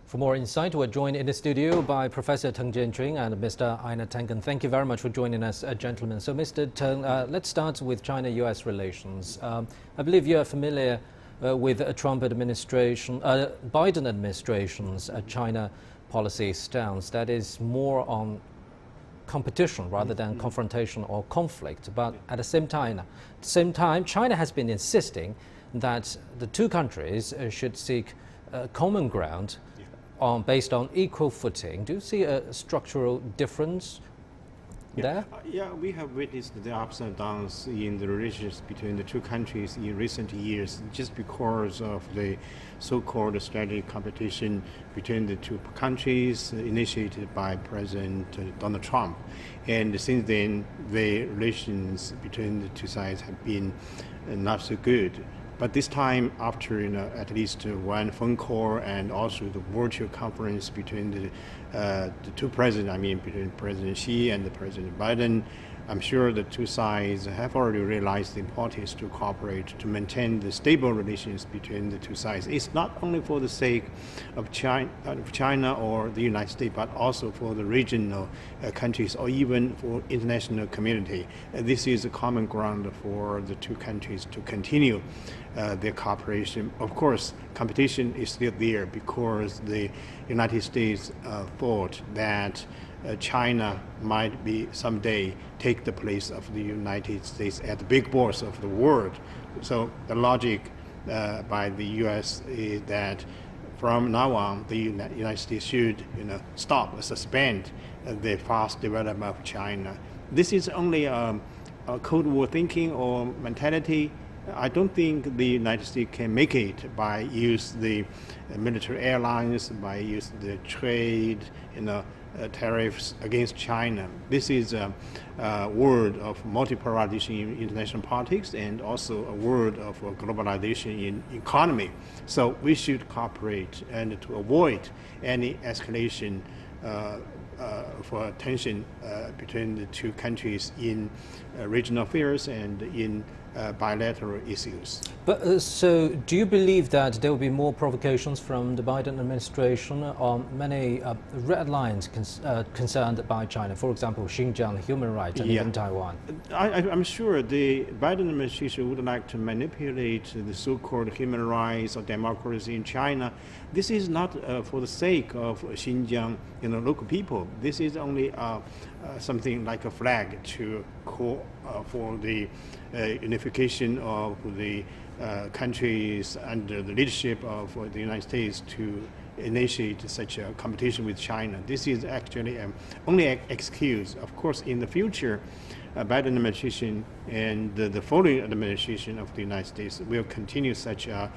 For more insight, we're joined in the studio by Professor Teng Jianqun and Mr. Einar Tangen. Thank you very much for joining us, gentlemen. So, Mr. Teng, let's start with China-US relations. I believe you are familiar with a Trump administration, Biden administration's China policy stance that is more on competition rather than confrontation or conflict. But at the same time, China has been insisting that the two countries should seek common ground based on equal footing. Do you see a structural difference there? Yeah, we have witnessed the ups and downs in the relations between the two countries in recent years, just because of the so-called strategic competition between the two countries initiated by President Donald Trump. And since then, the relations between the two sides have been not so good. But this time, after at least one phone call and also the virtual conference between the two presidents, between President Xi and President Biden, I'm sure the two sides have already realized the importance to cooperate to maintain the stable relations between the two sides. It's not only for the sake of China or the United States, but also for the regional countries or even for international community. This is a common ground for the two countries to continue their cooperation. Of course, competition is still there because the United States thought that China might be someday take the place of the United States as the big boss of the world. So the logic by the U.S. is that from now on, the United States should stop, suspend the fast development of China. This is only a Cold War thinking or mentality. I don't think the United States can make it by use the military airlines, by use the trade, tariffs against China. This is a word of multipolarization in international politics and also a word of globalization in economy. So we should cooperate and to avoid any escalation for tension between the two countries in regional affairs and in bilateral issues. But so do you believe that there will be more provocations from the Biden administration on many red lines concerned by China, for example, Xinjiang, human rights, and even Taiwan? I'm sure the Biden administration would like to manipulate the so-called human rights or democracy in China. This is not for the sake of Xinjiang, local people. This is only something like a flag to call for the unification of the countries under the leadership of the United States to initiate such a competition with China. This is actually only an excuse. Of course, in the future, Biden administration and the following administration of the United States will continue such a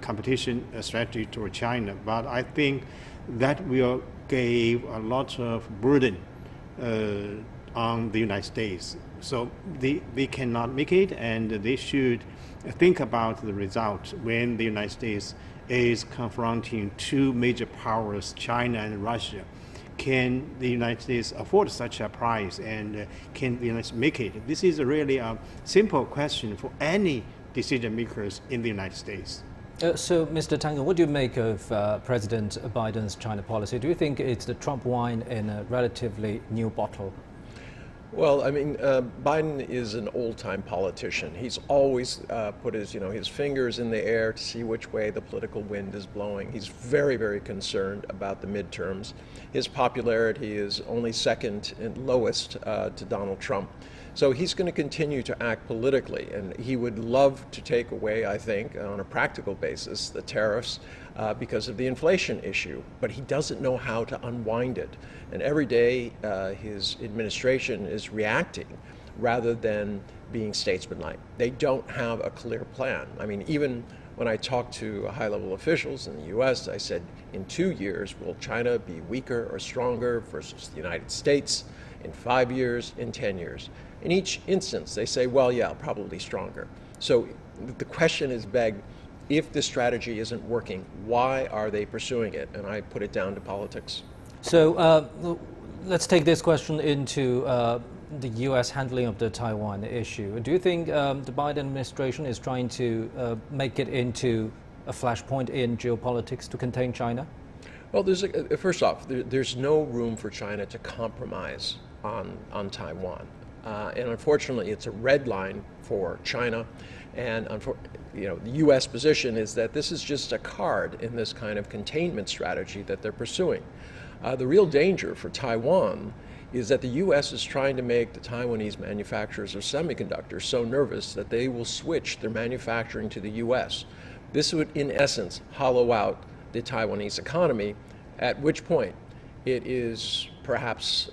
competition strategy toward China. But I think that will give a lot of burden on the United States. So they cannot make it, and they should think about the result when the United States is confronting two major powers, China and Russia. Can the United States afford such a price, and can the United States make it? This is really a simple question for any decision makers in the United States. So, Mr. Tangen, what do you make of President Biden's China policy? Do you think it's the Trump wine in a relatively new bottle? Well, Biden is an old-time politician. He's always put his fingers in the air to see which way the political wind is blowing. He's very, very concerned about the midterms. His popularity is only second and lowest to Donald Trump. So he's going to continue to act politically, and he would love to take away, I think, on a practical basis, the tariffs because of the inflation issue, but he doesn't know how to unwind it. And every day his administration is reacting rather than being statesmanlike. They don't have a clear plan. Even when I talked to high-level officials in the U.S., I said, in 2 years, will China be weaker or stronger versus the United States? In 5 years, in 10 years. In each instance, they say, well, yeah, probably stronger. So the question is begged, if the strategy isn't working, why are they pursuing it? And I put it down to politics. So let's take this question into the U.S. handling of the Taiwan issue. Do you think the Biden administration is trying to make it into a flashpoint in geopolitics to contain China? Well, first off, there's no room for China to compromise on Taiwan. And unfortunately, it's a red line for China. And the U.S. position is that this is just a card in this kind of containment strategy that they're pursuing. The real danger for Taiwan is that the U.S. is trying to make the Taiwanese manufacturers of semiconductors so nervous that they will switch their manufacturing to the U.S. This would, in essence, hollow out the Taiwanese economy, at which point it is perhaps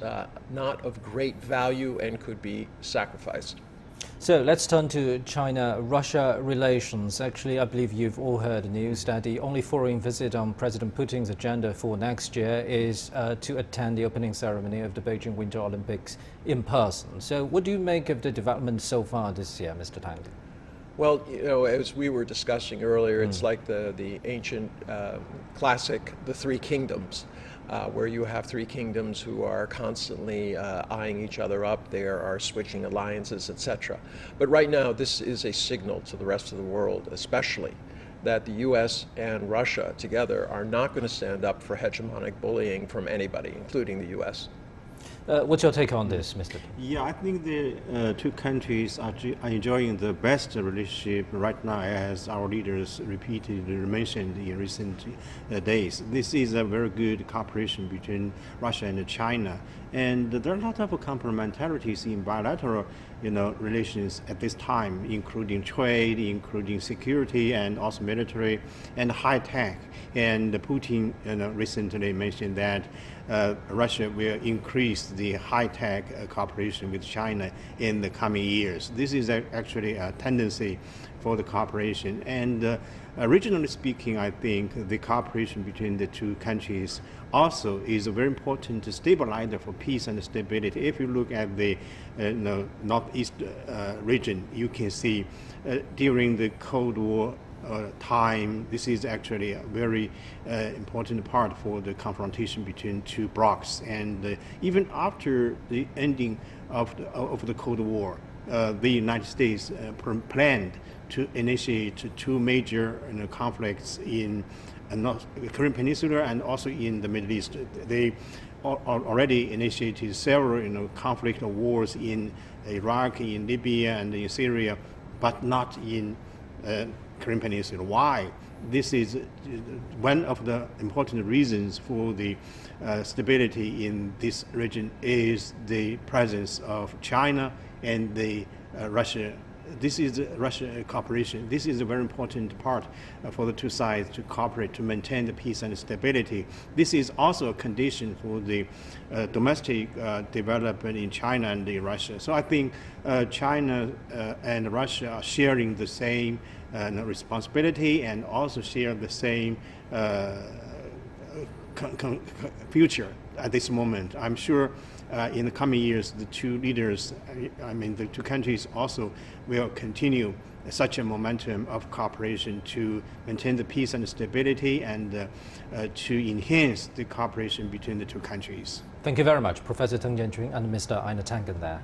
not of great value and could be sacrificed. So let's turn to China-Russia relations. Actually, I believe you've all heard the news that the only foreign visit on President Putin's agenda for next year is to attend the opening ceremony of the Beijing Winter Olympics in person. So what do you make of the development so far this year, Mr. Tang? Well, as we were discussing earlier, it's like the ancient classic, The Three Kingdoms, where you have three kingdoms who are constantly eyeing each other up. They are switching alliances, etc. But right now, this is a signal to the rest of the world, especially, that the U.S. and Russia together are not going to stand up for hegemonic bullying from anybody, including the U.S. What's your take on this, Mr. Yeah, I think the two countries are enjoying the best relationship right now, as our leaders repeatedly mentioned in recent days. This is a very good cooperation between Russia and China. And there are a lot of complementarities in bilateral relations at this time, including trade, including security, and also military and high tech. And Putin recently mentioned that Russia will increase the high-tech cooperation with China in the coming years. This is actually a tendency for the cooperation. And regionally speaking, I think the cooperation between the two countries also is a very important stabilizer for peace and stability. If you look at the northeast region, you can see during the Cold War time, this is actually a very important part for the confrontation between two blocs. And even after the ending of the Cold War, the United States planned to initiate two major conflicts in the Korean Peninsula and also in the Middle East. They already initiated several conflict wars in Iraq, in Libya, and in Syria, but not in Korean Peninsula. Why? This is one of the important reasons for the stability in this region is the presence of China and the Russia. This is Russia cooperation. This is a very important part for the two sides to cooperate to maintain the peace and stability. This is also a condition for the domestic development in China and Russia. So I think China and Russia are sharing the same responsibility and also share the same future at this moment. I'm sure in the coming years, the two leaders, the two countries also will continue such a momentum of cooperation to maintain the peace and stability and to enhance the cooperation between the two countries. Thank you very much, Professor Teng Jianqun and Mr. Einar Tangen there.